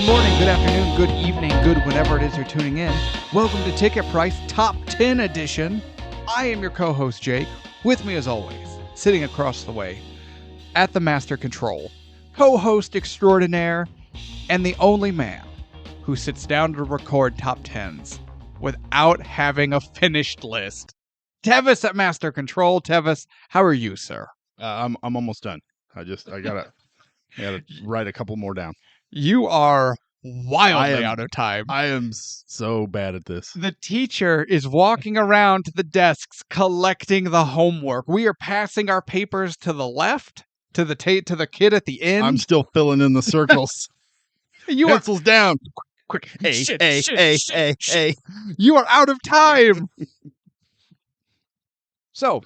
Good morning, good afternoon, good evening, good whenever it is you're tuning in. Welcome to Ticket Price Top 10 Edition. I am your co-host, Jake. With me as always, sitting across the way, at the master control, co-host extraordinaire, and the only man who sits down to record top 10s without having a finished list. Tevis at master control. Tevis, how are you, sir? I'm almost done. I gotta write a couple more down. You are wildly out of time. I am so bad at this. The teacher is walking around to the desks collecting the homework. We are passing our papers to the left, to the kid at the end. I'm still filling in the circles. Pencils down. Quick. A. You are out of time. So,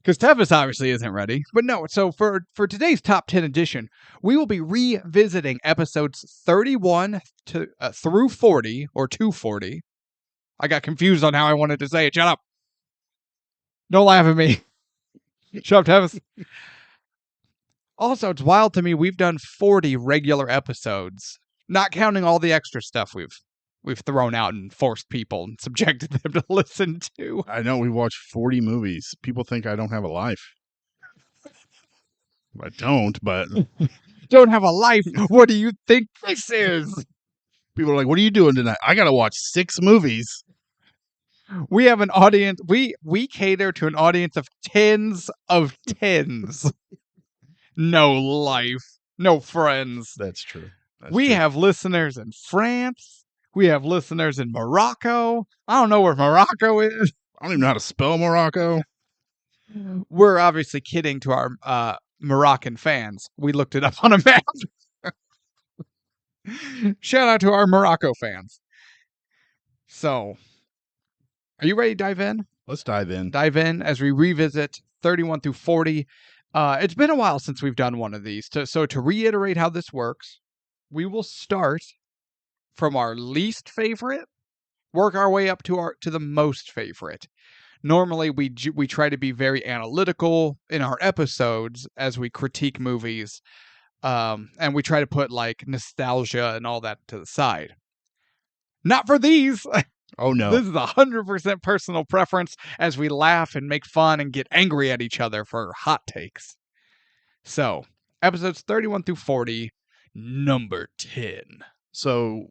because Tevis obviously isn't ready. But no, so for today's top 10 edition, we will be revisiting episodes 31 through 40, or 240. I got confused on how I wanted to say it. Shut up. Don't laugh at me. Shut up, Tevis. Also, it's wild to me we've done 40 regular episodes, not counting all the extra stuff we've thrown out and forced people and subjected them to listen to. I know we watched 40 movies. People think I don't have a life. I don't, but... Don't have a life? What do you think this is? People are like, what are you doing tonight? I gotta watch 6 movies. We have an audience. We cater to an audience of tens of tens. No life. No friends. That's true. We have listeners in France. We have listeners in Morocco. I don't know where Morocco is. I don't even know how to spell Morocco. We're obviously kidding to our Moroccan fans. We looked it up on a map. Shout out to our Morocco fans. So, are you ready to dive in? Let's dive in. Dive in as we revisit 31 through 40. It's been a while since we've done one of these. So to reiterate how this works, we will start from our least favorite, work our way up to the most favorite. Normally, we try to be very analytical in our episodes as we critique movies, and we try to put like nostalgia and all that to the side. Not for these. Oh no! This is 100% personal preference as we laugh and make fun and get angry at each other for hot takes. So, episodes 31 through 40, number 10. So,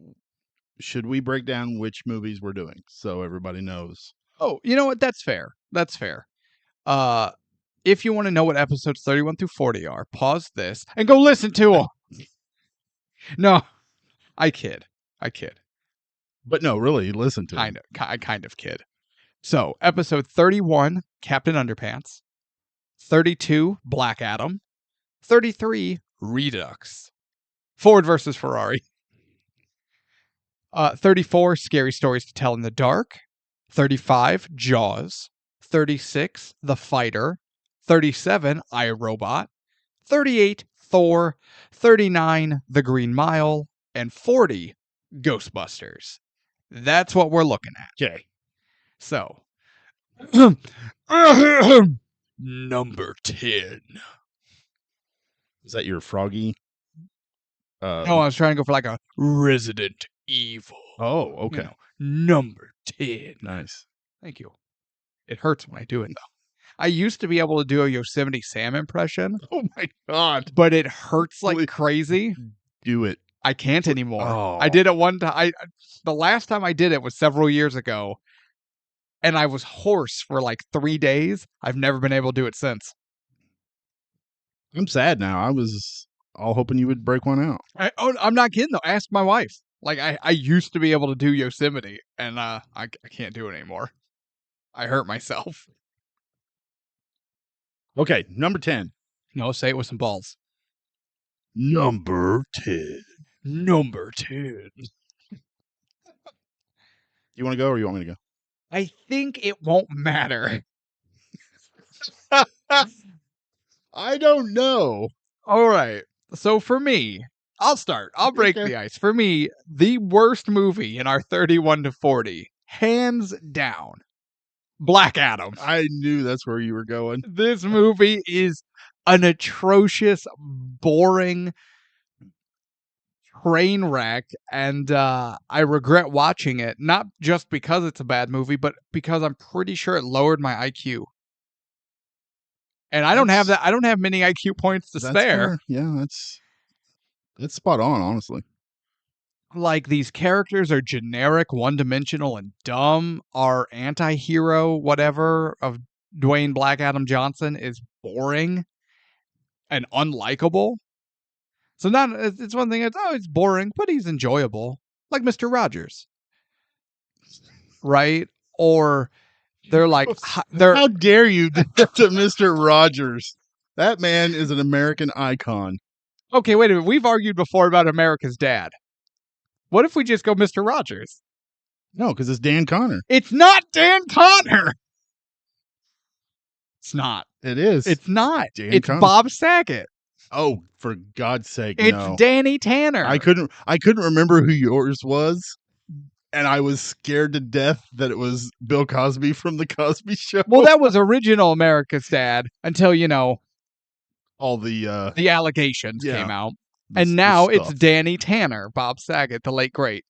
should we break down which movies we're doing so everybody knows? Oh, you know what? That's fair. That's fair. If you want to know what episodes 31 through 40 are, pause this and go listen to them. No, I kid. But no, really, listen to it. I kind of kid. So, episode 31, Captain Underpants. 32, Black Adam. 33, Redux. Ford versus Ferrari. 34, Scary Stories to Tell in the Dark. 35, Jaws. 36, The Fighter. 37, iRobot. 38, Thor. 39, The Green Mile. And 40, Ghostbusters. That's what we're looking at. Okay. So, number 10. Is that your froggy? No, I was trying to go for like a Resident Evil. Oh, okay. You know, number 10. Nice. Thank you. It hurts when I do it, though. I used to be able to do a Yosemite Sam impression. Oh, my God. But it hurts like crazy. Do it. I can't anymore. Oh. I did it one time. The last time I did it was several years ago. And I was hoarse for like 3 days. I've never been able to do it since. I'm sad now. I was all hoping you would break one out. I'm not kidding, though. Ask my wife. Like, I used to be able to do Yosemite, and I can't do it anymore. I hurt myself. Okay, number 10. No, say it with some balls. Number 10. Number 10. You want to go or you want me to go? I think it won't matter. I don't know. All right. So for me, I'll start. I'll break the ice. For me, the worst movie in our 31 to 40, hands down, Black Adam. I knew that's where you were going. This movie is an atrocious, boring, train wreck, and I regret watching it. Not just because it's a bad movie, but because I'm pretty sure it lowered my IQ. And I don't have that. I don't have many IQ points to spare. Fair. Yeah, that's spot on, honestly. Like, these characters are generic, one-dimensional, and dumb. Our anti-hero, whatever, of Dwayne Black Adam Johnson is boring and unlikable. So it's one thing. It's boring, but he's enjoyable, like Mr. Rogers, right? Or they're like how dare you do that to Mr. Rogers? That man is an American icon. Okay, wait a minute. We've argued before about America's Dad. What if we just go Mr. Rogers? No, because it's Dan Connor. It's not Dan Connor. It's not. It is. It's not. Dan it's Connor. Bob Saget. Oh, for God's sake, it's no. Danny Tanner. I couldn't remember who yours was, and I was scared to death that it was Bill Cosby from The Cosby Show. Well, that was original America's Dad until, all the allegations came out. And now it's Danny Tanner, Bob Saget, the late great.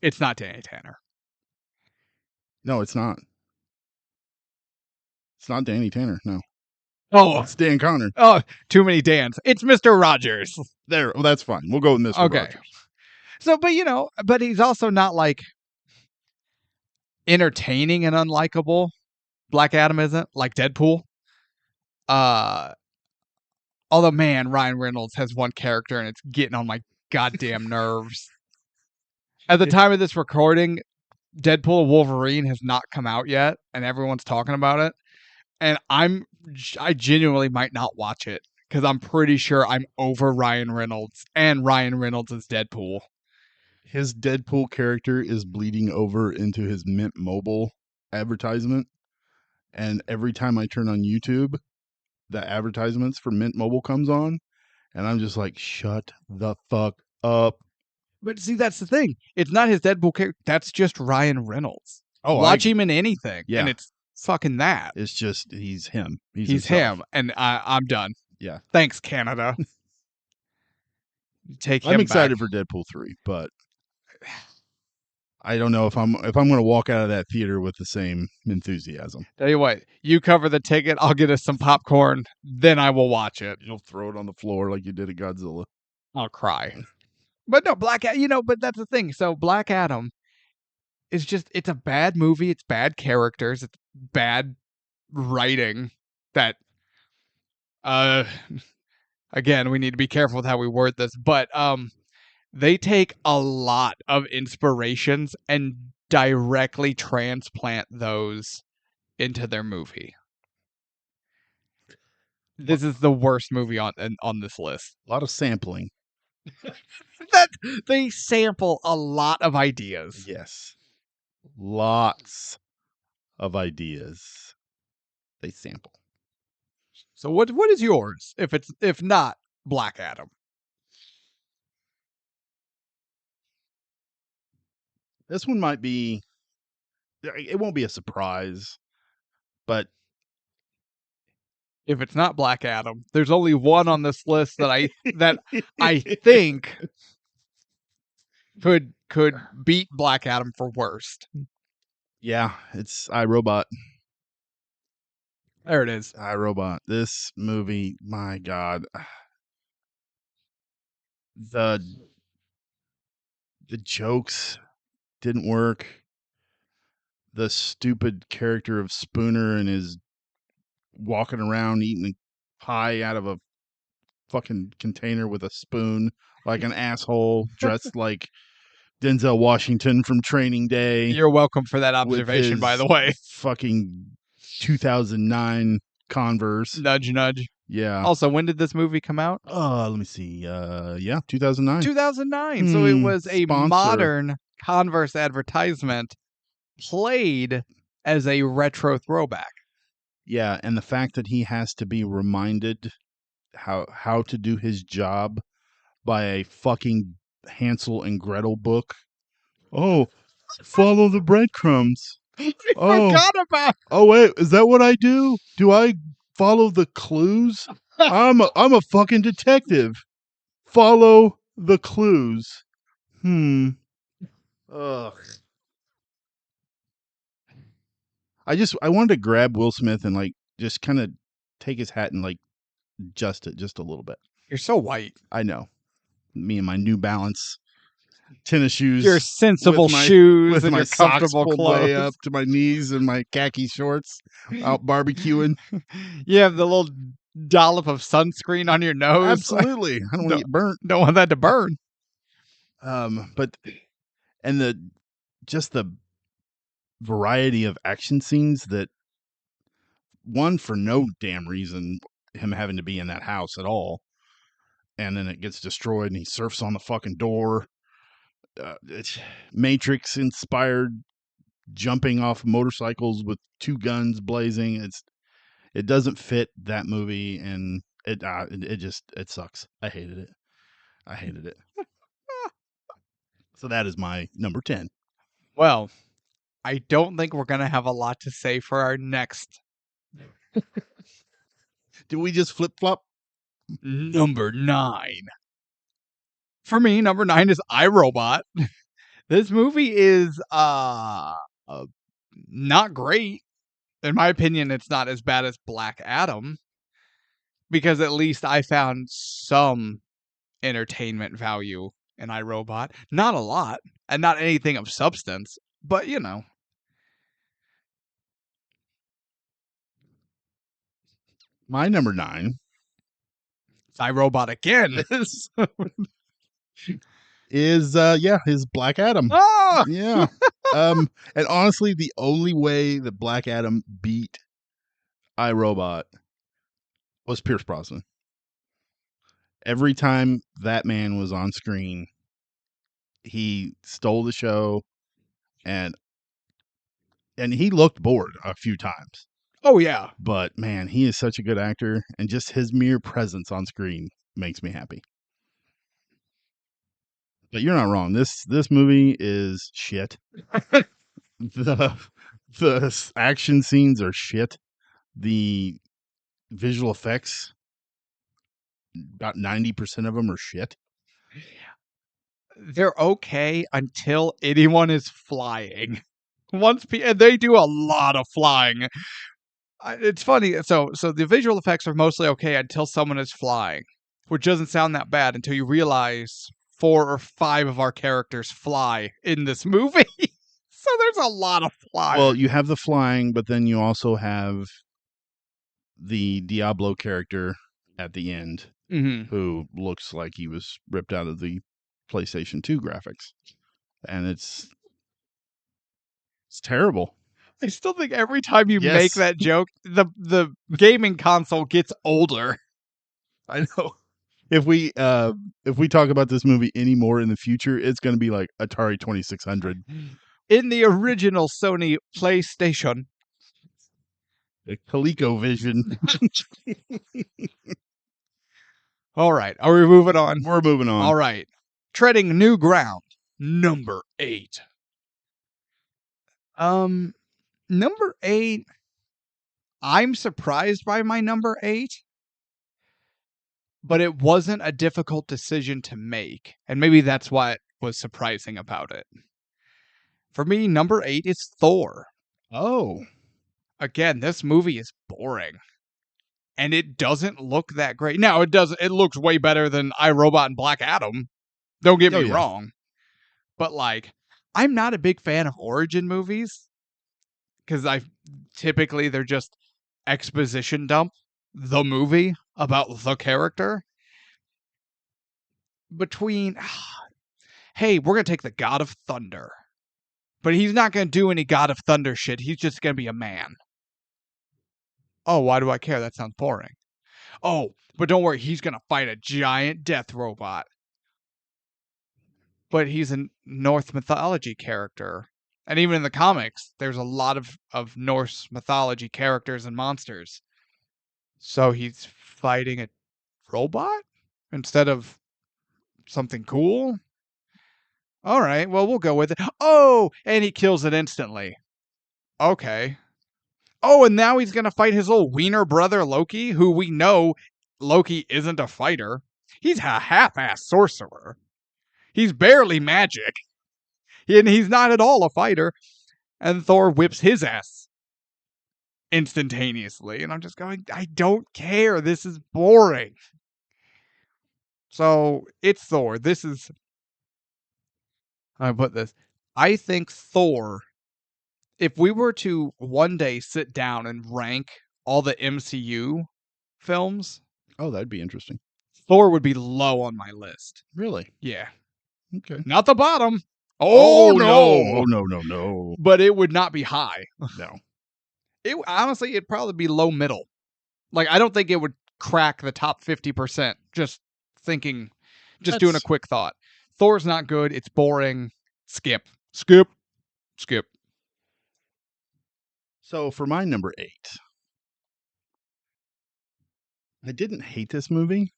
It's not Danny Tanner. No, it's not. It's not Danny Tanner, no. Oh, it's Dan Connor. Oh, too many Dans. It's Mr. Rogers. There, well, that's fine. We'll go with Mr. Rogers. So, but he's also not like entertaining and unlikable. Black Adam isn't, like Deadpool. Although, man, Ryan Reynolds has one character and it's getting on my goddamn nerves. At the time of this recording, Deadpool Wolverine has not come out yet, and everyone's talking about it. And I genuinely might not watch it because I'm pretty sure I'm over Ryan Reynolds, and Ryan Reynolds is Deadpool. His Deadpool character is bleeding over into his Mint Mobile advertisement. And every time I turn on YouTube, the advertisements for Mint Mobile comes on, and I'm just like, shut the fuck up. But see, that's the thing. It's not his Deadpool character. That's just Ryan Reynolds. Oh, watch him in anything, yeah. And it's fucking that. It's just he's him. He's him, and I'm done. Yeah. Thanks, Canada. Take him. I'm excited back. for Deadpool 3, but I don't know if I'm going to walk out of that theater with the same enthusiasm. Tell you what, you cover the ticket. I'll get us some popcorn. Then I will watch it. You'll throw it on the floor like you did at Godzilla. I'll cry. But no, Black Adam, but that's the thing. So Black Adam is it's a bad movie. It's bad characters. It's bad writing that, again, we need to be careful with how we word this, but, they take a lot of inspirations and directly transplant those into their movie. This is the worst movie on this list. A lot of sampling. That they sample a lot of ideas. Yes. Lots of ideas. They sample. So what is yours if not Black Adam? This one might be, it won't be a surprise, but if it's not Black Adam, there's only one on this list that I think could beat Black Adam for worst. Yeah, it's iRobot. There it is. iRobot. This movie, my God. The jokes didn't work. The stupid character of Spooner and his walking around eating pie out of a fucking container with a spoon like an asshole dressed like Denzel Washington from Training Day. You're welcome for that observation, by the way. Fucking 2009 Converse. Nudge, nudge. Yeah. Also, when did this movie come out? Let me see. Yeah, 2009. 2009. So it was a modern Converse advertisement played as a retro throwback. Yeah, and the fact that he has to be reminded how to do his job by a fucking Hansel and Gretel book. Oh, follow the breadcrumbs. I forgot about. Oh wait, is that what I do? Do I follow the clues? I'm a fucking detective. Follow the clues. Ugh. I wanted to grab Will Smith and like just kind of take his hat and like adjust it just a little bit. You're so white. I know. Me and my New Balance tennis shoes. Your sensible with my, shoes with and my your socks comfortable pulled clothes. way up to my knees and my khaki shorts out barbecuing. You have the little dollop of sunscreen on your nose. Absolutely. I don't want to get burnt. Don't want that to burn. But and the variety of action scenes that one for no damn reason him having to be in that house at all, and then it gets destroyed and he surfs on the fucking door. It's Matrix inspired jumping off motorcycles with two guns blazing. It doesn't fit that movie, and it sucks. I hated it. So that is my number 10. Well, I don't think we're gonna have a lot to say for our next Did we just flip flop? number 9. For me, number 9 is iRobot. This movie is not great. In my opinion, it's not as bad as Black Adam, because at least I found some entertainment value in iRobot. Not a lot, and not anything of substance, but you know. My number 9 It's iRobot again. is Black Adam. Oh! Yeah. And honestly, the only way that Black Adam beat iRobot was Pierce Brosnan. Every time that man was on screen, he stole the show, and he looked bored a few times. Oh yeah. But man, he is such a good actor, and just his mere presence on screen makes me happy. But you're not wrong. This movie is shit. the action scenes are shit. The visual effects, about 90% of them are shit. They're okay until anyone is flying. And they do a lot of flying. It's funny. So the visual effects are mostly okay until someone is flying, which doesn't sound that bad until you realize 4 or 5 of our characters fly in this movie. So there's a lot of flying. Well, you have the flying, but then you also have the Diablo character at the end, who looks like he was ripped out of the PlayStation 2 graphics, and it's terrible. I still think every time you make that joke, the gaming console gets older. I know. If we talk about this movie anymore in the future, it's going to be like Atari 2600. In the original Sony PlayStation. The ColecoVision. All right. Are we moving on? We're moving on. All right. Treading new ground. Number 8. Number 8. I'm surprised by my number 8. But it wasn't a difficult decision to make. And maybe that's what was surprising about it. For me, number 8 is Thor. Oh. Again, this movie is boring. And it doesn't look that great. Now, it looks way better than iRobot and Black Adam. Don't get me wrong. But like, I'm not a big fan of origin movies. Because typically they're just exposition dump the movie about the character. Hey, we're going to take the God of Thunder. But he's not going to do any God of Thunder shit. He's just going to be a man. Oh, why do I care? That sounds boring. Oh, but don't worry. He's going to fight a giant death robot. But he's a Norse mythology character. And even in the comics, there's a lot of Norse mythology characters and monsters. So he's fighting a robot instead of something cool? All right, well, we'll go with it. Oh, and he kills it instantly. Okay. Oh, and now he's going to fight his little wiener brother, Loki, who we know Loki isn't a fighter. he's a half-ass sorcerer. He's barely magic. And he's not at all a fighter. And Thor whips his ass instantaneously. And I'm just going, I don't care. This is boring. So it's Thor. I put this. I think Thor, if we were to one day sit down and rank all the MCU films, Oh, that'd be interesting. Thor would be low on my list. Really? Yeah. Okay. Not the bottom. Oh no. But it would not be high. No. It honestly, it'd probably be low middle. Like, I don't think it would crack the top 50%. Just doing a quick thought. Thor's not good. It's boring. Skip. So for my number 8, I didn't hate this movie.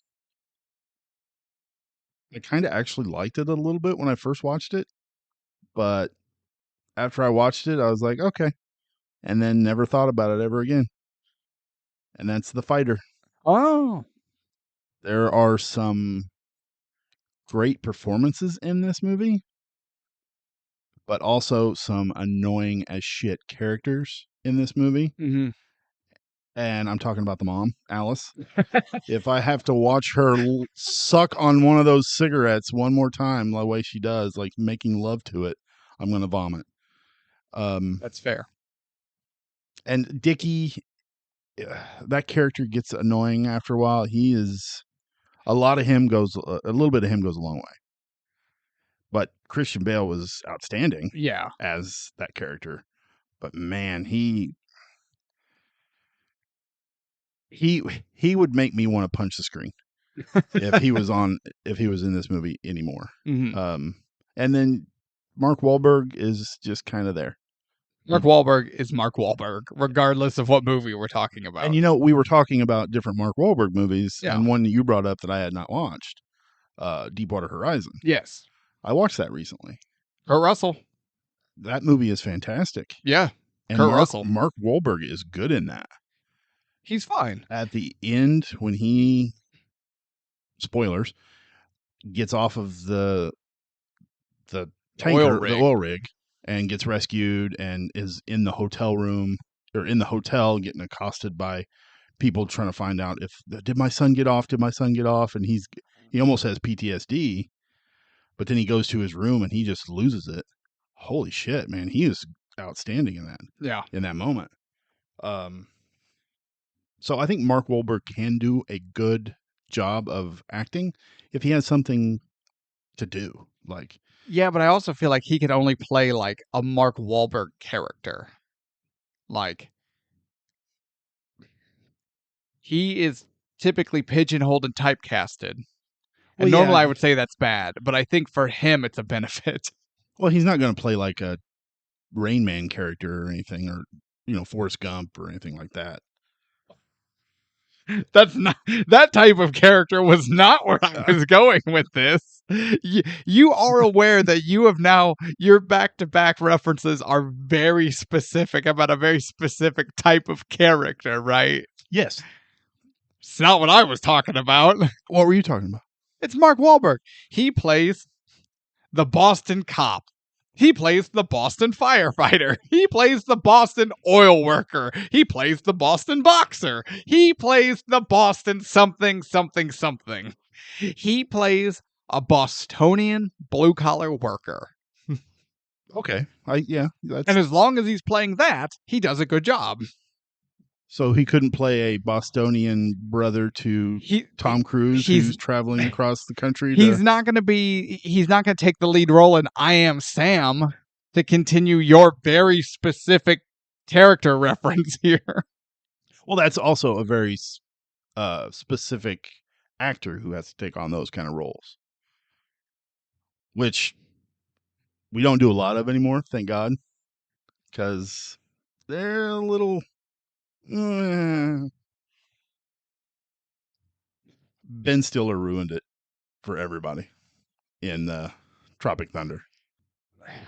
I kind of actually liked it a little bit when I first watched it, but after I watched it, I was like, okay, and then never thought about it ever again. And that's The Fighter. Oh. There are some great performances in this movie, but also some annoying as shit characters in this movie. Mm-hmm. And I'm talking about the mom, Alice. If I have to watch her suck on one of those cigarettes one more time, the way she does, like making love to it, I'm going to vomit. That's fair. And Dickie, that character gets annoying after a while. A little bit of him goes a long way. But Christian Bale was outstanding as that character. But man, he would make me want to punch the screen if he was in this movie anymore. Mm-hmm. And then Mark Wahlberg is just kind of there. Mark Wahlberg is Mark Wahlberg, regardless of what movie we're talking about. And we were talking about different Mark Wahlberg movies, Yeah. and one that you brought up that I had not watched, Deepwater Horizon. Yes. I watched that recently. Kurt Russell. That movie is fantastic. Yeah. And Kurt Russell. Mark Wahlberg is good in that. He's fine. At the end, when he, spoilers, gets off of the tanker, the oil rig, and gets rescued and is in the hotel room or in the hotel getting accosted by people trying to find out did my son get off? And he almost has PTSD, but then he goes to his room and he just loses it. Holy shit, man. He is outstanding in that. Yeah. In that moment. So I think Mark Wahlberg can do a good job of acting if he has something to do. Like, yeah, but I also feel like he could only play like a Mark Wahlberg character. Like, he is typically pigeonholed and typecasted. And normally I would say that's bad, but I think for him it's a benefit. Well, he's not going to play like a Rain Man character or anything, or Forrest Gump or anything like that. That's not, that type of character was not where I was going with this. You are aware that your back-to-back references are very specific about a very specific type of character, right? Yes. It's not what I was talking about. What were you talking about? It's Mark Wahlberg. He plays the Boston cop. He plays the Boston firefighter. He plays the Boston oil worker. He plays the Boston boxer. He plays the Boston something. He plays a Bostonian blue-collar worker. Okay. And as long as he's playing that, he does a good job. So he couldn't play a Bostonian brother to Tom Cruise who's traveling across the country. He's not going to take the lead role in I Am Sam to continue your very specific character reference here. Well, that's also a very specific actor who has to take on those kind of roles, which we don't do a lot of anymore, thank God, because they're a little... Ben Stiller ruined it for everybody in Tropic Thunder.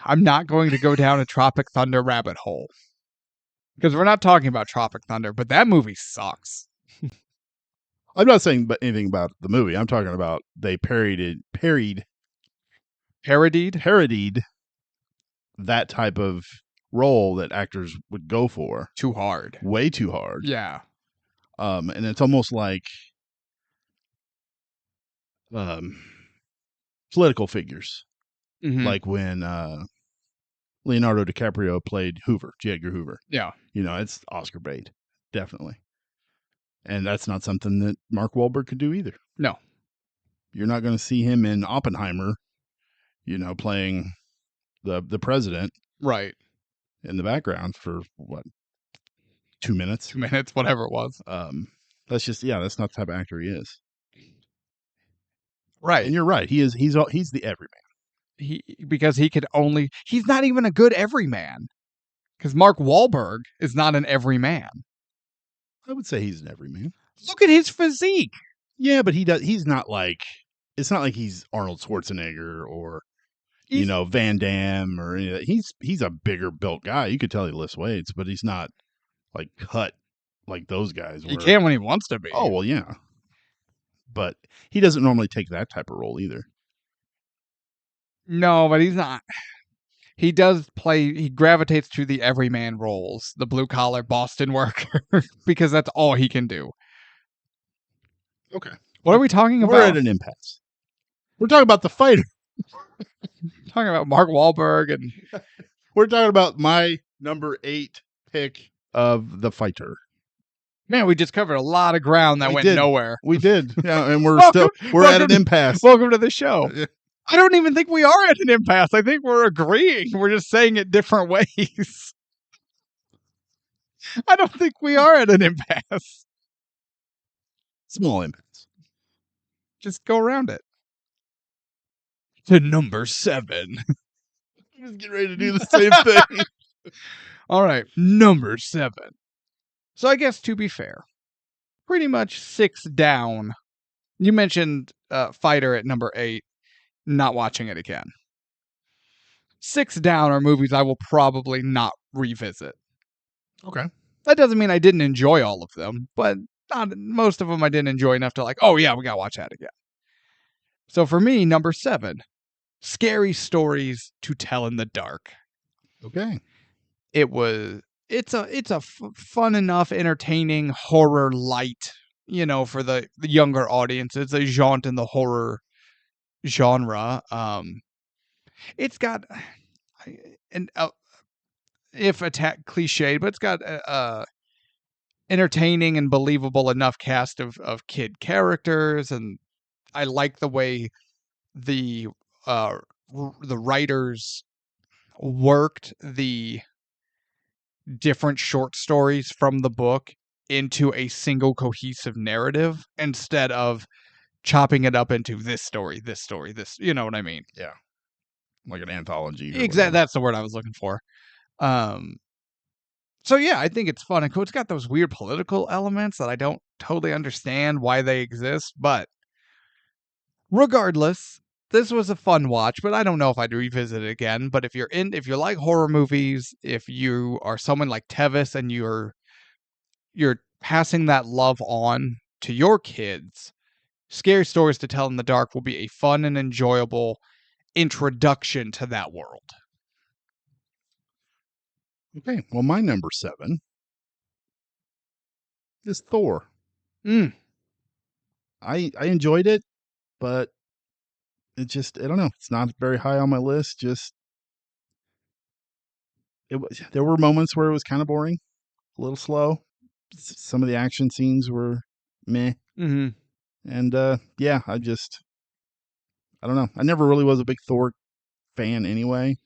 I'm not going to go down a Tropic Thunder rabbit hole because we're not talking about Tropic Thunder, but that movie sucks. I'm not saying anything about the movie. I'm talking about they parodied Parodied that type of role that actors would go for too hard. way too hard. Yeah. And it's almost like um, political figures, Mhm. like when Leonardo DiCaprio played Hoover, J. Edgar Hoover. Yeah. You know, it's Oscar bait, definitely. And that's not something that Mark Wahlberg could do either. No. You're not going to see him in Oppenheimer, you know, playing the president Right. in the background for what, 2 minutes? 2 minutes, whatever it was. That's just that's not the type of actor he is. Right. And you're right. He's the everyman. Because he's not even a good everyman. Because Mark Wahlberg is not an everyman. I would say he's an everyman. Look at his physique. Yeah, but he's not like, it's not like he's Arnold Schwarzenegger or Van Damme or any of that. He's a bigger built guy. You could tell he lifts weights, but he's not like cut like those guys were. He can when he wants to be. Oh, well, yeah. But he doesn't normally take that type of role either. No, but he's not. He gravitates to the everyman roles, the blue collar Boston worker, because that's all he can do. Okay. What are we talking about? We're at an impasse. We're talking about the fighter. Talking about Mark Wahlberg, and we're talking about my number 8 pick of the fighter. Man, we just covered a lot of ground that went nowhere. We did. Yeah, and we're at an impasse. Welcome to the show. I don't even think we are at an impasse. I think we're agreeing. We're just saying it different ways. I don't think we are at an impasse. Small impasse. Just go around it. To number 7. I'm just getting ready to do the same thing. All right, number 7. So I guess, to be fair, pretty much 6 down. You mentioned Fighter at number 8. Not watching it again. 6 down are movies I will probably not revisit. Okay. That doesn't mean I didn't enjoy all of them, but most of them I didn't enjoy enough to like, oh yeah, we gotta watch that again. So for me, number 7, Scary Stories to Tell in the Dark. Okay. It's a fun enough, entertaining horror light, for the younger audience. It's a jaunt in the horror genre. It's got if attack cliched, but it's got entertaining and believable enough cast of kid characters, and I like the way the writers worked the different short stories from the book into a single cohesive narrative instead of chopping it up into this story, this, you know what I mean? Yeah. Like an anthology. Exactly. That's the word I was looking for. So yeah, I think it's fun and cool. It's got those weird political elements that I don't totally understand why they exist, but regardless, this was a fun watch, but I don't know if I'd revisit it again. But if you like horror movies, if you are someone like Tevis and you're passing that love on to your kids, Scary Stories to Tell in the Dark will be a fun and enjoyable introduction to that world. Okay, well, my number 7 is Thor. I enjoyed it, but it just, I don't know, it's not very high on my list. There were moments where it was kind of boring, a little slow. Some of the action scenes were meh. Mm-hmm. And I don't know. I never really was a big Thor fan anyway.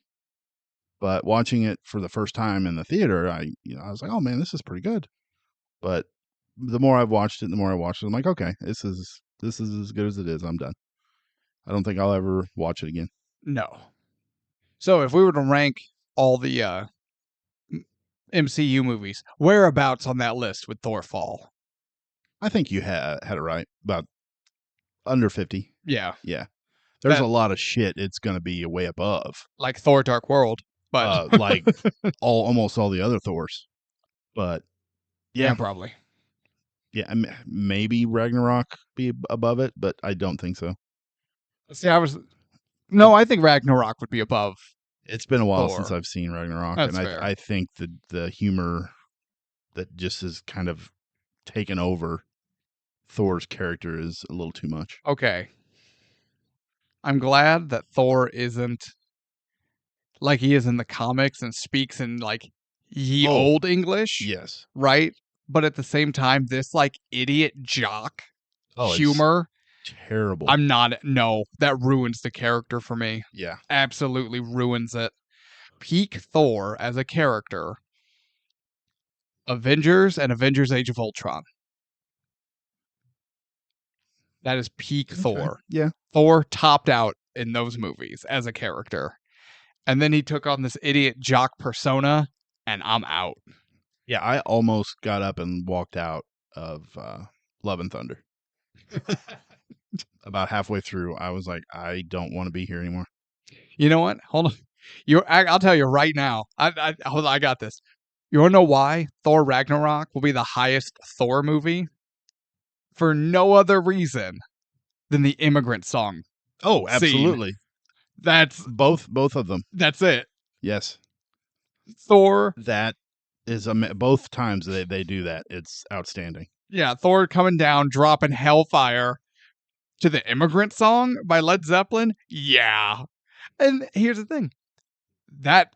But watching it for the first time in the theater, I was like, oh man, this is pretty good. But the more I've watched it, I'm like, okay, this is as good as it is. I'm done. I don't think I'll ever watch it again. No. So if we were to rank all the MCU movies, whereabouts on that list would Thor fall? I think you had it right. About under 50. Yeah. Yeah. There's a lot of shit it's going to be way above. Like Thor Dark World. But like almost all the other Thors. But yeah, probably. Yeah, maybe Ragnarok be above it, but I don't think so. See, I think Ragnarok would be above. It's been a while Thor. since I've seen Ragnarok, That's and fair. I think the humor that just is kind of taken over Thor's character is a little too much. Okay. I'm glad that Thor isn't like he is in the comics and speaks in like ye Oh, old English, Yes. right? But at the same time, this like idiot jock Oh, it's humor, terrible. that ruins the character for me. Yeah. Absolutely ruins it. Peak Thor as a character. Avengers and Avengers Age of Ultron. That is peak Okay. Thor. Yeah. Thor topped out in those movies as a character. And then he took on this idiot jock persona, and I'm out. Yeah, I almost got up and walked out of Love and Thunder. About halfway through, I was like, I don't want to be here anymore. You know what? Hold on. I'll tell you right now. Hold on, I got this. You want to know why Thor Ragnarok will be the highest Thor movie? For no other reason than the immigrant song. Oh, Scene. absolutely. That's Both of them. That's it. Yes. Thor. That is both times they do that. It's outstanding. Yeah, Thor coming down, dropping Hellfire to the immigrant song by Led Zeppelin. Yeah. And here's the thing. That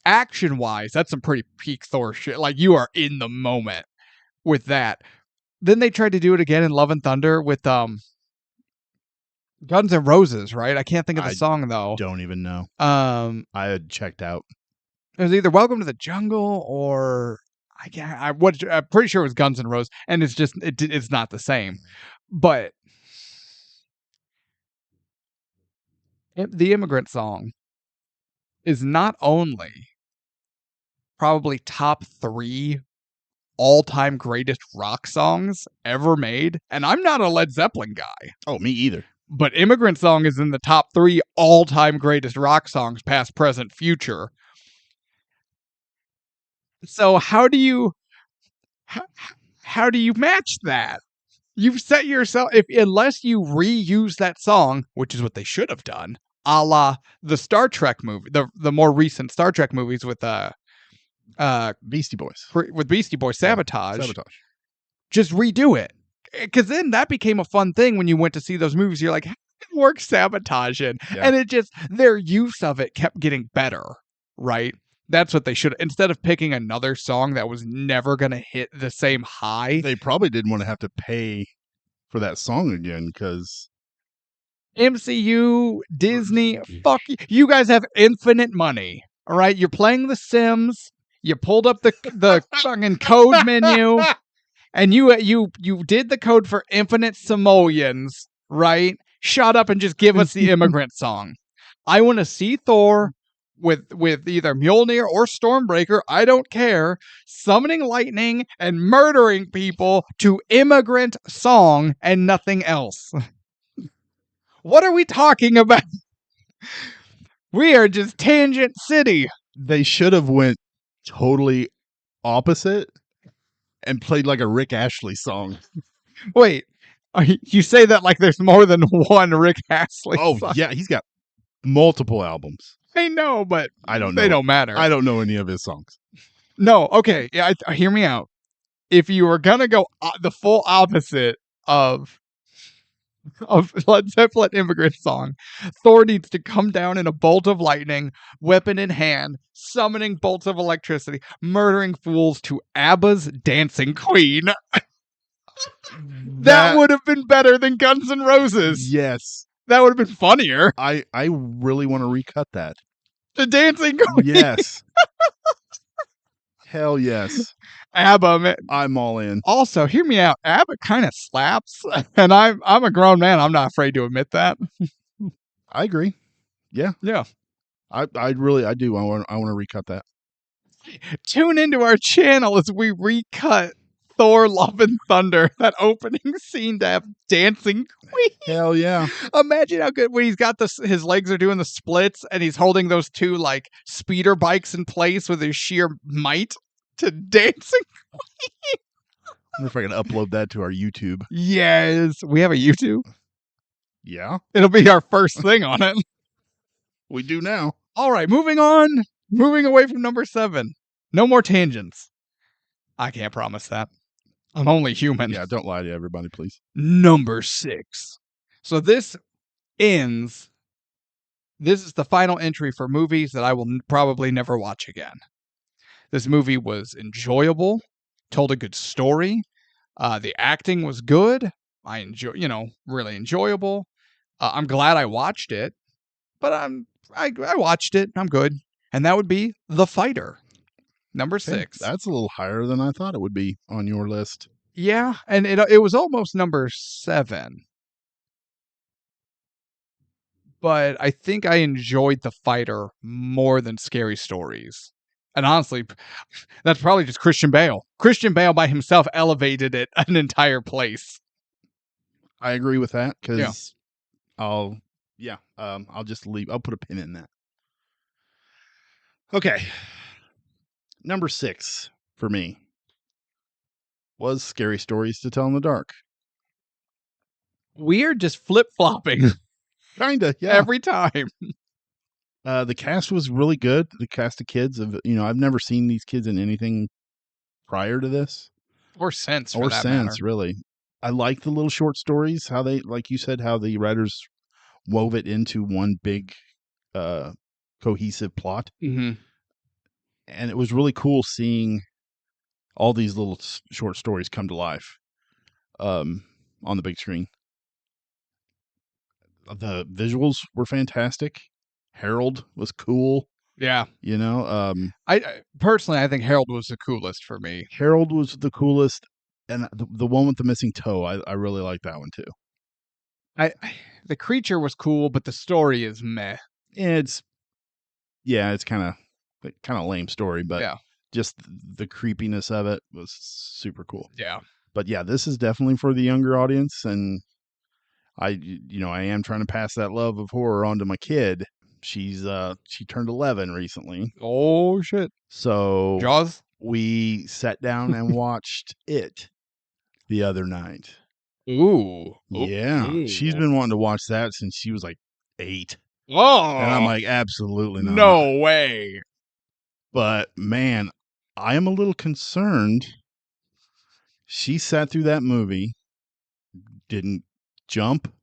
action-wise, that's some pretty peak Thor shit. Like, you are in the moment with that. Then they tried to do it again in Love and Thunder with Guns N' Roses, right? I can't think of the song though. Don't even know. I had checked out. It was either Welcome to the Jungle or I'm pretty sure it was Guns N' Roses, and it's just it's not the same. But the immigrant song is not only probably top 3 all-time greatest rock songs ever made, and I'm not a Led Zeppelin guy. Oh, me either. But Immigrant Song is in the top 3 all-time greatest rock songs, past, present, future. So how do you match that? You've set yourself, unless you reuse that song, which is what they should have done, a la the Star Trek movie, the more recent Star Trek movies with Beastie Boys. With Beastie Boys, Sabotage. Yeah, Sabotage. Just redo it. Because then that became a fun thing when you went to see those movies. You're like, how did it work Sabotage in? Yeah. And their use of it kept getting better, right? That's what they should, instead of picking another song that was never going to hit the same high. They probably didn't want to have to pay for that song again, because MCU, Disney, fuck you. You guys have infinite money, all right? You're playing The Sims. You pulled up the fucking code menu, and you did the code for infinite simoleons, right? Shut up and just give us the immigrant song. I want to see Thor with either Mjolnir or Stormbreaker, I don't care, summoning lightning and murdering people to immigrant song and nothing else. What are we talking about? We are just Tangent City. They should have went totally opposite and played like a Rick Astley song. Wait, you say that like there's more than one Rick Astley song. Oh, yeah, he's got multiple albums. I know, but I don't know. They don't matter. I don't know any of his songs. No, okay. Yeah, hear me out. If you were gonna go the full opposite of Led Zeppelin immigrant song, Thor needs to come down in a bolt of lightning, weapon in hand, summoning bolts of electricity, murdering fools to ABBA's Dancing Queen. That would have been better than Guns N' Roses. Yes. That would have been funnier. I really want to recut that. The Dancing Queen. Yes. Hell yes. ABBA, man. I'm all in. Also, hear me out. ABBA kind of slaps, and I'm a grown man. I'm not afraid to admit that. I agree. Yeah. Yeah. I do. I want to recut that. Tune into our channel as we recut Thor Love and Thunder, that opening scene to have Dancing Queen. Hell yeah. Imagine how good when he's got his legs are doing the splits and he's holding those 2 like speeder bikes in place with his sheer might to Dancing Queen. wonder if I can upload that to our YouTube. Yes, we have a YouTube. Yeah, It'll be our first thing on it. we do now. All right, moving on. Moving away from number 7. No more tangents. I can't promise that. I'm only human. Yeah, don't lie to everybody, please. Number 6. So this ends. This is the final entry for movies that I will probably never watch again. This movie was enjoyable, told a good story. The acting was good. I enjoy, really enjoyable. I'm glad I watched it, but I watched it. I'm good. And that would be The Fighter, number Okay, 6. that's a little higher than I thought it would be on your list. Yeah, and it was almost number 7. But I think I enjoyed The Fighter more than Scary Stories. And honestly, that's probably just Christian Bale. Christian Bale by himself elevated it an entire place. I agree with that Yeah. because I'll just leave. I'll put a pin in that. Okay, number 6 for me was Scary Stories to Tell in the Dark. We are just flip flopping Kinda, yeah. every time. The cast was really good. The cast of kids I've never seen these kids in anything prior to this Or since, for or that since, matter. really. I like the little short stories, how they, like you said, how the writers wove it into one big, cohesive plot. Mm-hmm. And it was really cool seeing all these little short stories come to life on the big screen. The visuals were fantastic. Harold was cool. Yeah. I Personally, I think Harold was the coolest for me. Harold was the coolest, and the one with the missing toe, I really like that one too. The creature was cool, but the story is meh. It's kind of lame story, but Yeah. just the creepiness of it was super cool. Yeah. But yeah, this is definitely for the younger audience, and I am trying to pass that love of horror on to my kid. She turned 11 recently. Oh shit. So Jaws? we sat down and watched it the other night. Ooh. Yeah. She's been wanting to watch that since she was like 8. Oh. And I'm like, absolutely not. No way. But man, I am a little concerned. She sat through that movie, didn't jump,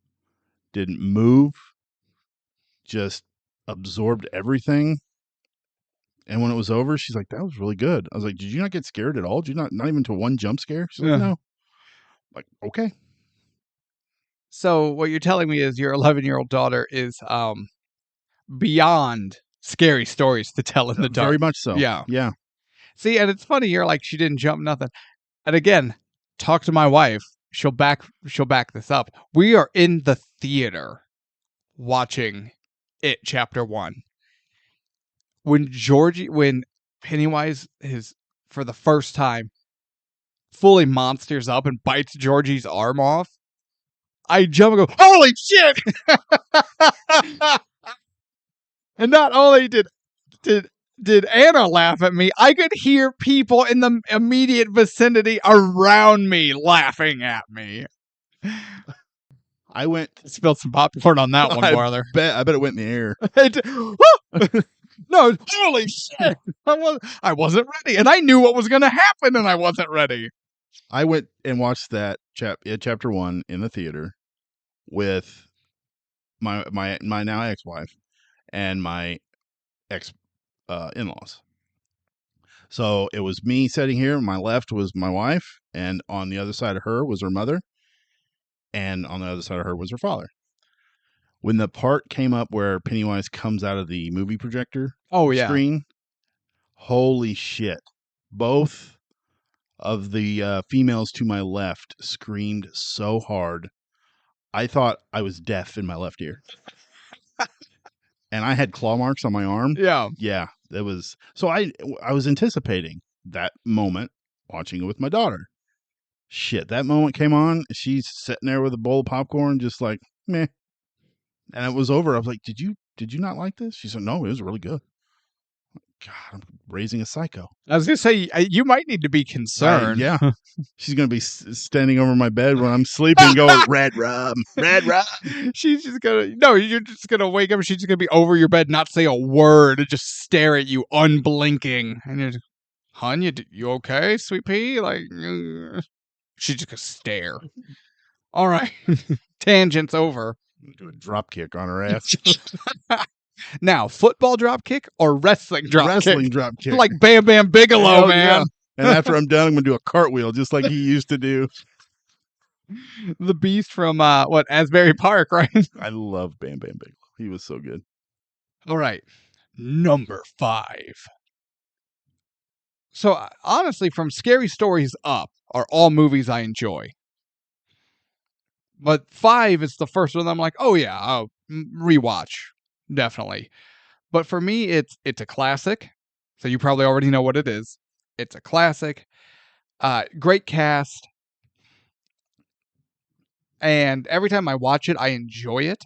didn't move, just absorbed everything. And when it was over, she's like, that was really good. I was like, did you not get scared at all? Did you not even to one jump scare? She's like, no. Like, okay. So what you're telling me is your 11-year-old daughter is beyond scary stories to tell in the dark. Very much so. Yeah. Yeah. See, and it's funny, you're like, she didn't jump nothing. And again, talk to my wife. She'll back this up. We are in the theater watching it chapter 1. When Pennywise is for the first time fully monsters up and bites Georgie's arm off, I jump and go, holy shit! And not only did Anna laugh at me, I could hear people in the immediate vicinity around me laughing at me. I went. Spilled some popcorn on that one, brother. I bet it went in the air. No, holy shit! I wasn't ready, and I knew what was going to happen, and I wasn't ready. I went and watched that chapter 1 in the theater with my now ex-wife and my ex in-laws. So it was me sitting here. My left was my wife, and on the other side of her was her mother, and on the other side of her was her father. When the part came up where Pennywise comes out of the movie projector screen, holy shit. Both of the females to my left screamed so hard. I thought I was deaf in my left ear. And I had claw marks on my arm. Yeah. Yeah, that was. So I was anticipating that moment watching it with my daughter. Shit, that moment came on. She's sitting there with a bowl of popcorn, just like, meh. And it was over. I was like, did you not like this? She said, no, it was really good. God, I'm raising a psycho. I was gonna say you might need to be concerned. Yeah. She's going to be standing over my bed when I'm sleeping going, red rum, red rum. She's just gonna you're just gonna wake up. She's just gonna be over your bed, not say a word, and just stare at you unblinking. And you're just, "Hun, you okay, sweet pea?" Like she's just gonna stare. All right, tangent's over. Do a drop kick on her ass. Now, football drop kick or wrestling drop Wrestling kick? drop kick. Like Bam Bam Bigelow, Hell man. yeah. And after I'm done, I'm going to do a cartwheel just like he used to do. The Beast from Asbury Park, right? I love Bam Bam Bigelow. He was so good. All right, number 5. So honestly, from Scary Stories up are all movies I enjoy. But 5 is the first one I'm like, oh yeah, I'll rewatch. Definitely. But for me, it's a classic. So you probably already know what it is. It's a classic. Great cast. And every time I watch it, I enjoy it.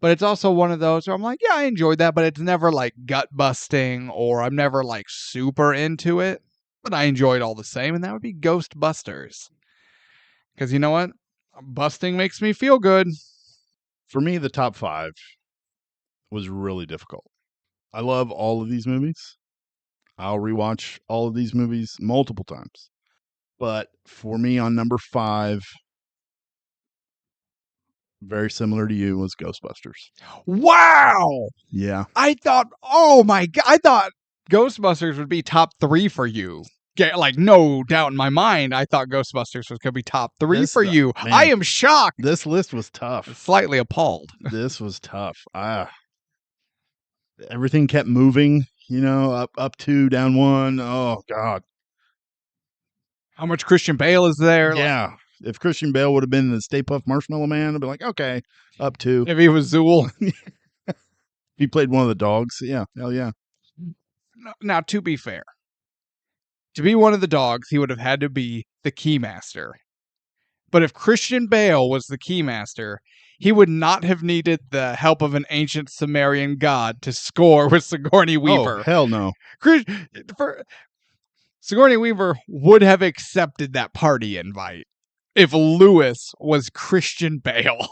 But it's also one of those where I'm like, yeah, I enjoyed that, but it's never like gut busting or I'm never like super into it. But I enjoy it all the same, and that would be Ghostbusters. Because you know what? Busting makes me feel good. For me, the top 5 was really difficult. I love all of these movies. I'll rewatch all of these movies multiple times. But for me, on number 5, very similar to you, was Ghostbusters. Wow! Yeah. I thought, oh my God, I thought Ghostbusters would be top 3 for you. Like, no doubt in my mind, I thought Ghostbusters was going to be top 3 for you. Man, I am shocked. This list was tough. Slightly appalled. This was tough. Everything kept moving, up 2, down 1. Oh, God. How much Christian Bale is there? Yeah. If Christian Bale would have been the Stay Puft Marshmallow Man, I'd be like, okay, up 2. If he was Zool. If he played one of the dogs, yeah, hell yeah. Now, to be fair, to be one of the dogs, he would have had to be the Keymaster. But if Christian Bale was the Keymaster, he would not have needed the help of an ancient Sumerian god to score with Sigourney Weaver. Oh, hell no. Sigourney Weaver would have accepted that party invite if Lewis was Christian Bale.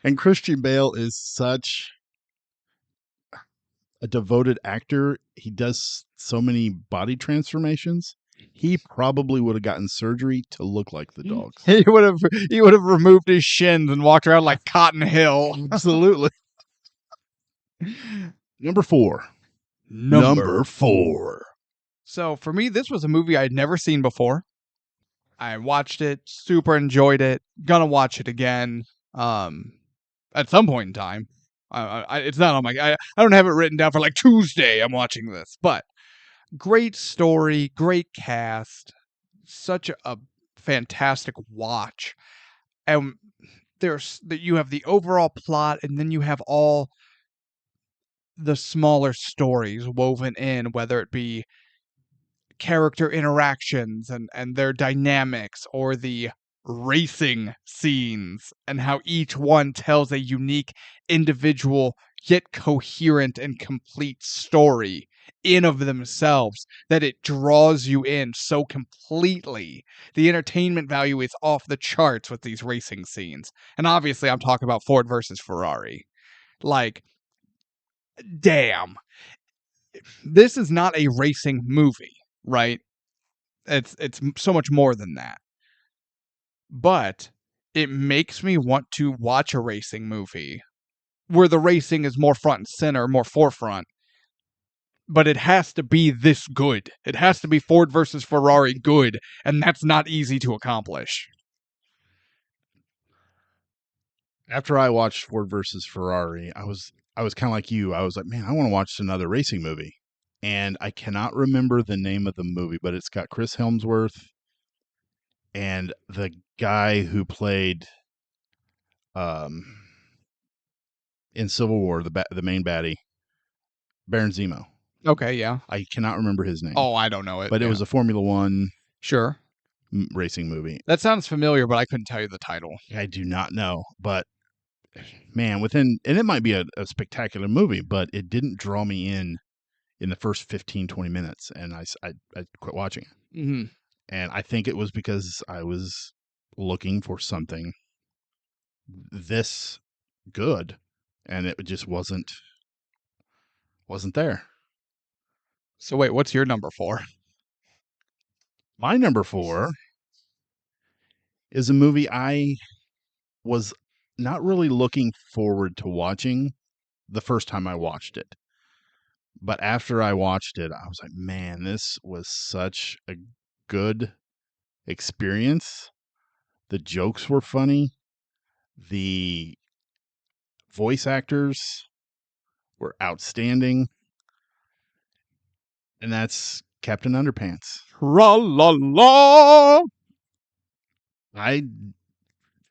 And Christian Bale is such a devoted actor. He does so many body transformations. He probably would have gotten surgery to look like the dogs. He would have removed his shins and walked around like Cotton Hill. Absolutely. Number 4. Number 4. So for me, this was a movie I'd never seen before. I watched it, super enjoyed it. Gonna watch it again at some point in time. It's not on my. I don't have it written down for like Tuesday. I'm watching this, but great story, great cast, such a fantastic watch, and there's that you have the overall plot, and then you have all the smaller stories woven in, whether it be character interactions and their dynamics or the racing scenes and how each one tells a unique individual yet coherent and complete story in of themselves that it draws you in so completely. The entertainment value is off the charts with these racing scenes. And obviously I'm talking about Ford versus Ferrari. Like, damn. This is not a racing movie, right? It's so much more than that. But it makes me want to watch a racing movie where the racing is more front and center, more forefront. But it has to be this good. It has to be Ford versus Ferrari good, and that's not easy to accomplish. After I watched Ford versus Ferrari, I was kind of like you. I was like, man, I want to watch another racing movie. And I cannot remember the name of the movie, but it's got Chris Hemsworth and the guy who played in Civil War, the main baddie, Baron Zemo. Okay, yeah. I cannot remember his name. Oh, I don't know it. But it was a Formula One sure racing movie. That sounds familiar, but I couldn't tell you the title. I do not know, but man, and it might be a spectacular movie, but it didn't draw me in the first 15, 20 minutes, and I quit watching it. Mm-hmm. And I think it was because I was looking for something this good, and it just wasn't there. So wait, what's your number 4? My number 4 is a movie I was not really looking forward to watching the first time I watched it. But after I watched it, I was like, man, this was such a good experience. The jokes were funny. The voice actors were outstanding. And that's Captain Underpants. Tra la la. I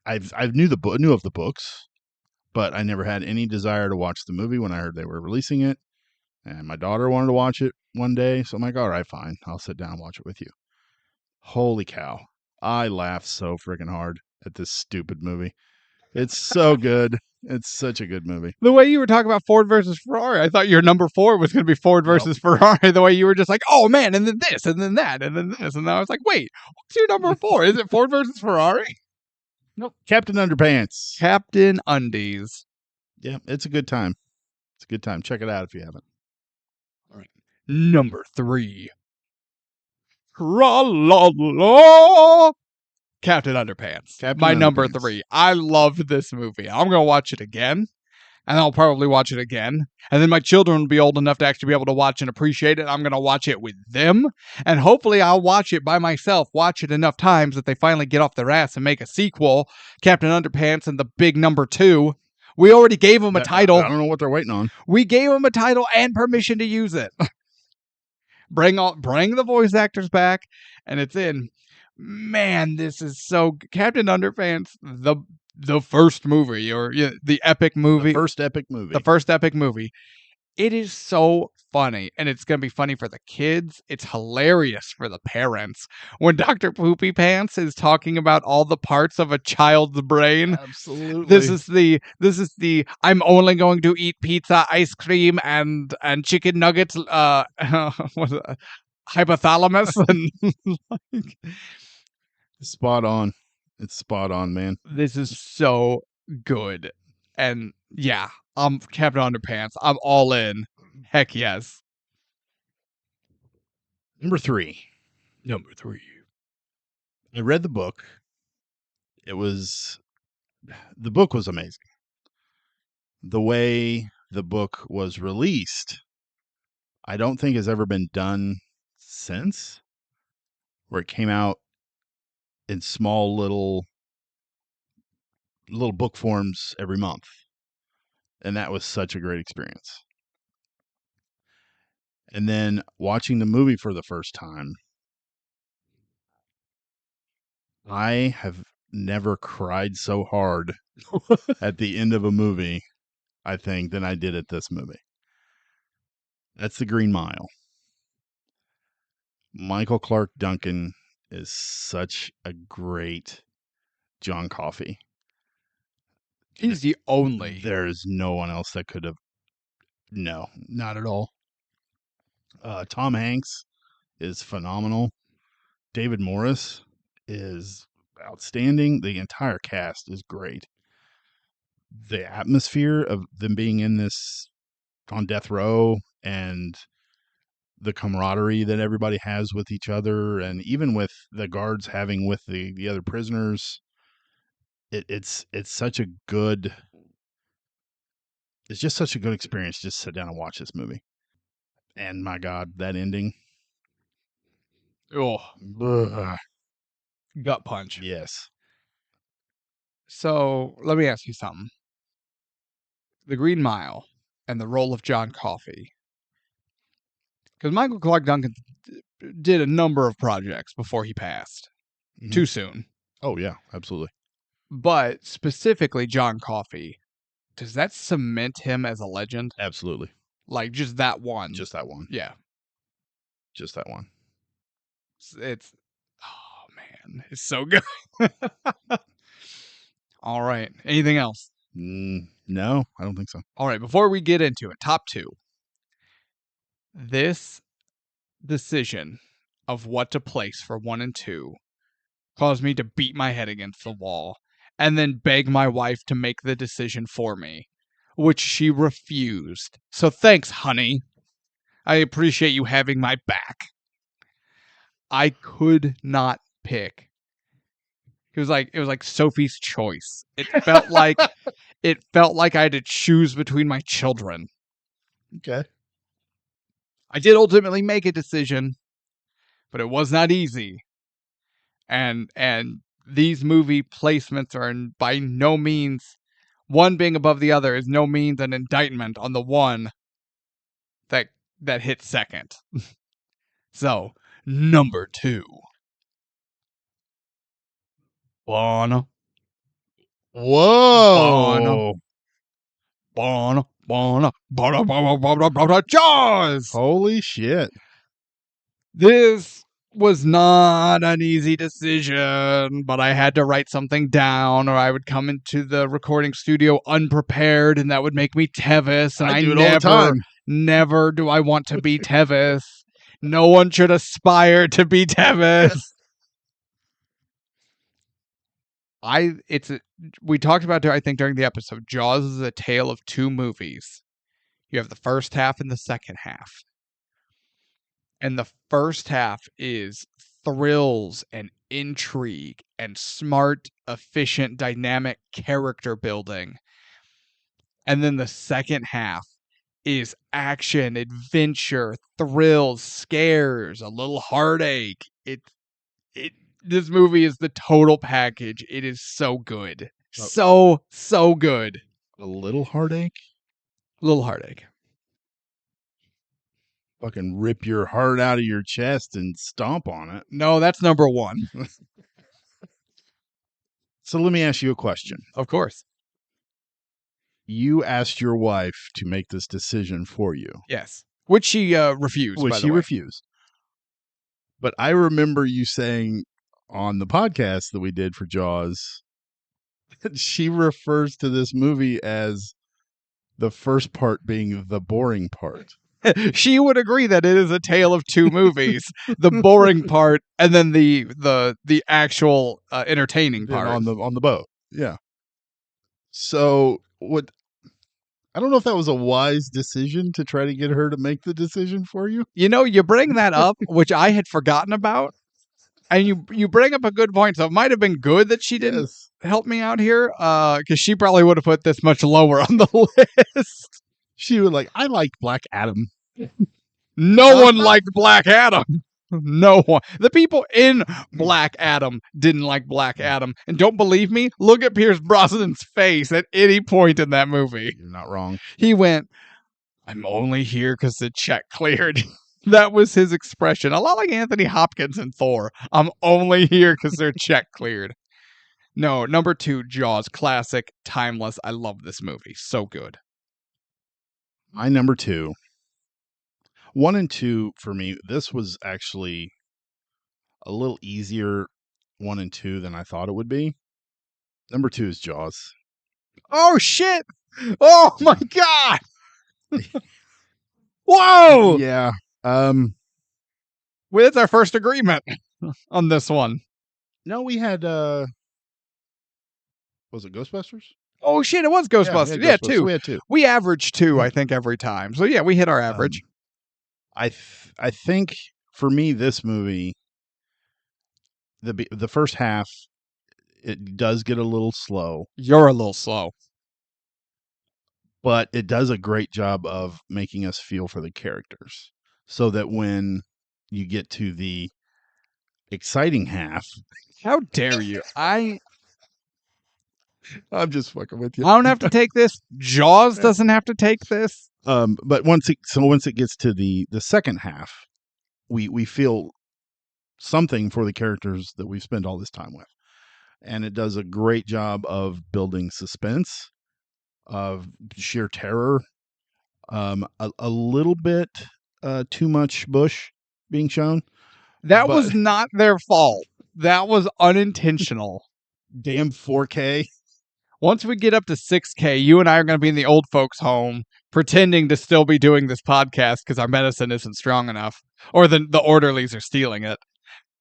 I've knew of the books, but I never had any desire to watch the movie when I heard they were releasing it. And my daughter wanted to watch it one day, so I'm like, all right, fine. I'll sit down and watch it with you. Holy cow. I laughed so freaking hard at this stupid movie. It's so good. It's such a good movie. The way you were talking about Ford versus Ferrari, I thought your number 4 was going to be Ford versus Ferrari. The way you were just like, oh man, and then this, and then that, and then this. And I was like, wait, what's your number 4? Is it Ford versus Ferrari? Nope. Captain Underpants. Captain Undies. Yeah, it's a good time. It's a good time. Check it out if you haven't. All right. Number 3. Tra la la. Captain Underpants. Captain My number Underpants. 3. I loved this movie. I'm going to watch it again. And I'll probably watch it again. And then my children will be old enough to actually be able to watch and appreciate it. I'm going to watch it with them. And hopefully I'll watch it by myself, watch it enough times that they finally get off their ass and make a sequel, Captain Underpants and the big number 2. We already gave them a title. I don't know what they're waiting on. We gave them a title and permission to use it. Bring the voice actors back, and it's in. Man, this is so Captain Underpants, the first movie, or the epic movie. The first epic movie. The first epic movie. It is so funny, and it's going to be funny for the kids. It's hilarious for the parents. When Dr. Poopy Pants is talking about all the parts of a child's brain. Absolutely. This is the I'm only going to eat pizza, ice cream, and chicken nuggets, hypothalamus, and like, spot on. It's spot on, man. This is so good. And yeah, I'm Captain Underpants. I'm all in. Heck yes. Number 3. I read the book. The book was amazing. The way the book was released, I don't think has ever been done since, where it came out in small little book forms every month. And that was such a great experience. And then watching the movie for the first time, I have never cried so hard at the end of a movie, I think, than I did at this movie. That's the Green Mile. Michael Clark Duncan is such a great John Coffey. He's the only. There's no one else that could have. No, not at all. Tom Hanks is phenomenal. David Morris is outstanding. The entire cast is great. The atmosphere of them being in this on death row and the camaraderie that everybody has with each other, and even with the guards having with the other prisoners, it's such a good. It's just such a good experience. Just sit down and watch this movie. And my God, that ending. Oh, Ugh. gut punch. Yes. So let me ask you something. The Green Mile and the role of John Coffey. Because Michael Clark Duncan did a number of projects before he passed. Mhm. Too soon. Oh, yeah, absolutely. But specifically John Coffey, does that cement him as a legend? Absolutely. Like just that one? Just that one. Yeah. Just that one. It's oh man, it's so good. All right. Anything else? No, I don't think so. All right, before we get into it, top 2. This decision of what to place for 1 and 2 caused me to beat my head against the wall and then beg my wife to make the decision for me, which she refused. So thanks, honey. I appreciate you having my back. I could not pick. It was like Sophie's Choice. It felt like I had to choose between my children. Okay. I did ultimately make a decision, but it was not easy. And these movie placements are by no means, one being above the other is no means an indictment on the one that hit second. So, number 2. Bana, Whoa. bana, bana, bana, bana, bana, bana, Jaws! Holy shit. This was not an easy decision, but I had to write something down or I would come into the recording studio unprepared and that would make me Tevis. And I do it all the time. never do I want to be Tevis. No one should aspire to be Tevis. We talked about it, I think, during the episode. Jaws is a tale of 2 movies. You have the first half and the second half. And the first half is thrills and intrigue and smart, efficient, dynamic character building. And then the second half is action, adventure, thrills, scares, a little heartache. This movie is the total package. It is so good. So good. A little heartache? A little heartache. Fucking rip your heart out of your chest and stomp on it. No, that's number 1. So let me ask you a question. Of course. You asked your wife to make this decision for you. Yes. Which she refused, Which by the she way. refused. But I remember you saying on the podcast that we did for Jaws that she refers to this movie as the first part being the boring part. She would agree that it is a tale of 2 movies, the boring part and then the actual entertaining part on the boat. Yeah. So what? I don't know if that was a wise decision to try to get her to make the decision for you. You know, you bring that up, which I had forgotten about, and you bring up a good point. So it might have been good that she didn't help me out here, because she probably would have put this much lower on the list. She would I liked Black Adam. No one liked Black Adam. No one. The people in Black Adam didn't like Black Adam. And don't believe me? Look at Pierce Brosnan's face at any point in that movie. You're not wrong. He went, I'm only here because the check cleared. That was his expression. A lot like Anthony Hopkins in Thor. I'm only here because their check cleared. No, number 2, Jaws. Classic, timeless. I love this movie. So good. My number 2. 1 and 2 for me, this was actually a little easier 1 and 2 than I thought it would be. Number 2 is Jaws. Oh, shit. Oh, my God. Whoa. Yeah. Well, it's our first agreement on this one. No, we had, was it Ghostbusters? Oh, shit, it was Ghostbusters. Yeah, 2. So we had 2. We averaged 2, I think, every time. So, yeah, we hit our average. I think for me, this movie, the first half, it does get a little slow. You're a little slow. But it does a great job of making us feel for the characters. So that when you get to the exciting half. How dare you? I'm just fucking with you. I don't have to take this. Jaws doesn't have to take this. But once it gets to the second half, we feel something for the characters that we've spent all this time with. And it does a great job of building suspense, of sheer terror, a little bit too much bush being shown. That was not their fault. That was unintentional. Damn 4K. Once we get up to 6K, you and I are going to be in the old folks' home pretending to still be doing this podcast because our medicine isn't strong enough, or the orderlies are stealing it.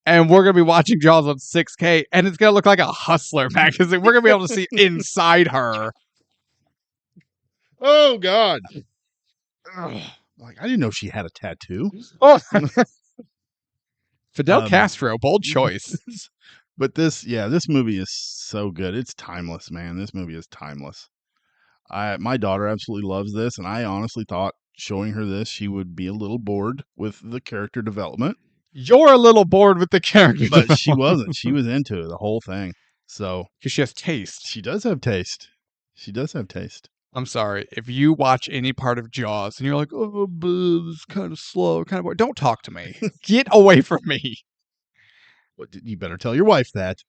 And we're going to be watching Jaws on 6K, and it's going to look like a Hustler magazine. We're going to be able to see inside her. Oh, God. Ugh. Like, I didn't know she had a tattoo. Oh. Fidel Castro, bold choice. But this movie is so good. It's timeless, man. This movie is timeless. My daughter absolutely loves this, and I honestly thought showing her this, she would be a little bored with the character development. You're a little bored with the character But she wasn't. She was into it, the whole thing. So because she has taste. She does have taste. She does have taste. I'm sorry. If you watch any part of Jaws and you're like, oh, this is kind of slow, kind of boring, don't talk to me. Get away from me. Well, you better tell your wife that.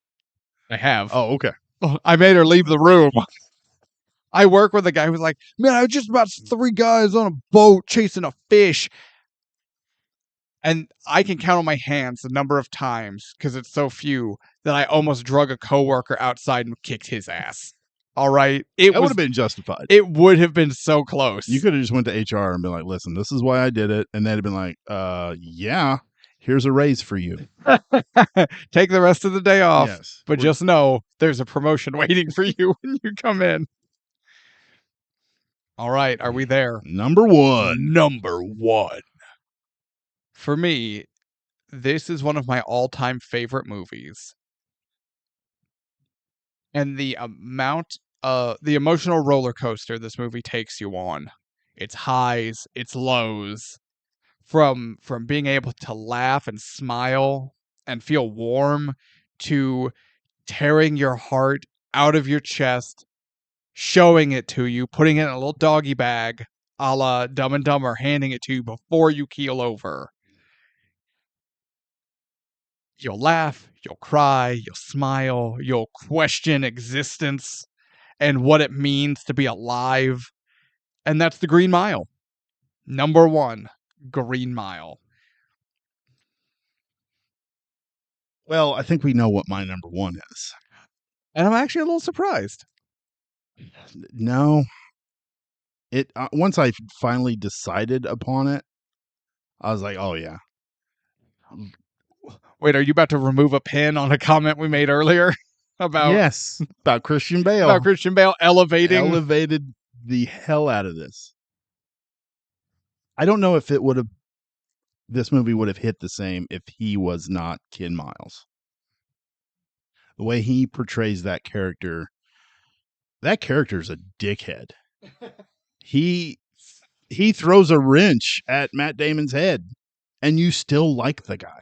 I have. Oh, okay. I made her leave the room. I work with a guy who's like, man, I was just about 3 guys on a boat chasing a fish. And I can count on my hands the number of times, because it's so few, that I almost drug a coworker outside and kicked his ass. All right? That would have been justified. It would have been so close. You could have just went to HR and been like, listen, this is why I did it. And they'd have been like, yeah, here's a raise for you. Take the rest of the day off. Yes. But just know there's a promotion waiting for you when you come in. All right. Are we there? Number one. For me, this is one of my all-time favorite movies. And the emotional roller coaster this movie takes you on. Its highs, its lows. From being able to laugh and smile and feel warm to tearing your heart out of your chest, showing it to you, putting it in a little doggy bag, a la Dumb and Dumber, handing it to you before you keel over. You'll laugh, you'll cry, you'll smile, you'll question existence and what it means to be alive. And that's the Green Mile. Number 1, Green Mile. Well, I think we know what my number 1 is. And I'm actually a little surprised. No. It once I finally decided upon it, I was like, oh, yeah. Wait, are you about to remove a pin on a comment we made earlier about about Christian Bale? About Christian Bale elevated the hell out of this. I don't know if this movie would have hit the same if he was not Ken Miles. The way he portrays that character's a dickhead. He throws a wrench at Matt Damon's head, and you still like the guy.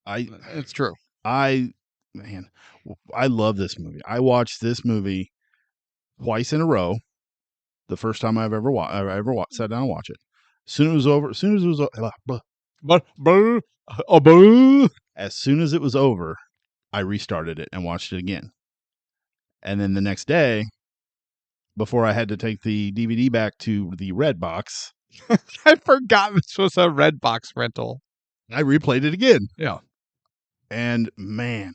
It's true. I love this movie. I watched this movie twice in a row. The first time I've ever sat down and watched it. As soon as it was over, I restarted it and watched it again. And then the next day, before I had to take the DVD back to the Red Box, I forgot this was a Red Box rental. I replayed it again. Yeah. And man,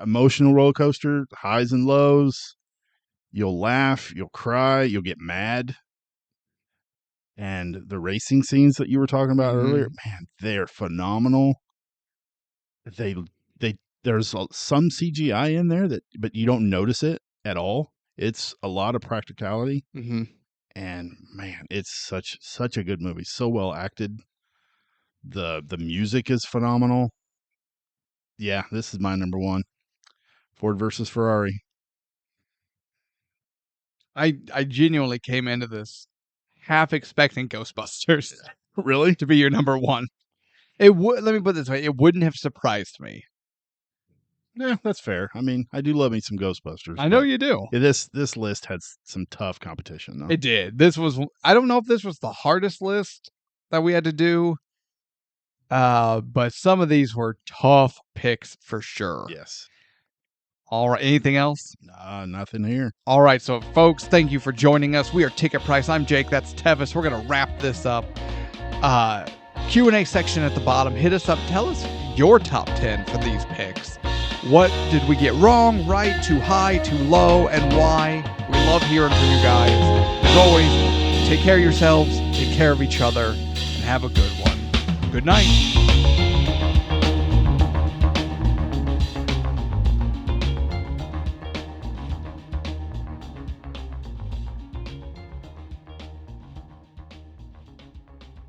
emotional roller coaster, highs and lows. You'll laugh, you'll cry, you'll get mad. And the racing scenes that you were talking about earlier, man, they're phenomenal. There's some CGI in there but you don't notice it at all. It's a lot of practicality. Mm-hmm. And man, it's such a good movie. So well acted. The music is phenomenal. Yeah, this is my number 1. Ford versus Ferrari. I genuinely came into this half expecting Ghostbusters. Really? To be your number 1. Let me put it this way, it wouldn't have surprised me. Yeah, that's fair. I mean, I do love me some Ghostbusters. I know you do. Yeah, this list had some tough competition, though. It did. I don't know if this was the hardest list that we had to do. But some of these were tough picks for sure. Yes. All right. Anything else? Nothing here. All right. So, folks, thank you for joining us. We are Ticket Price. I'm Jake. That's Tevis. We're going to wrap this up. Q&A section at the bottom. Hit us up. Tell us your top 10 for these picks. What did we get wrong, right, too high, too low, and why? We love hearing from you guys. As always, take care of yourselves, take care of each other, and have a good one. Good night.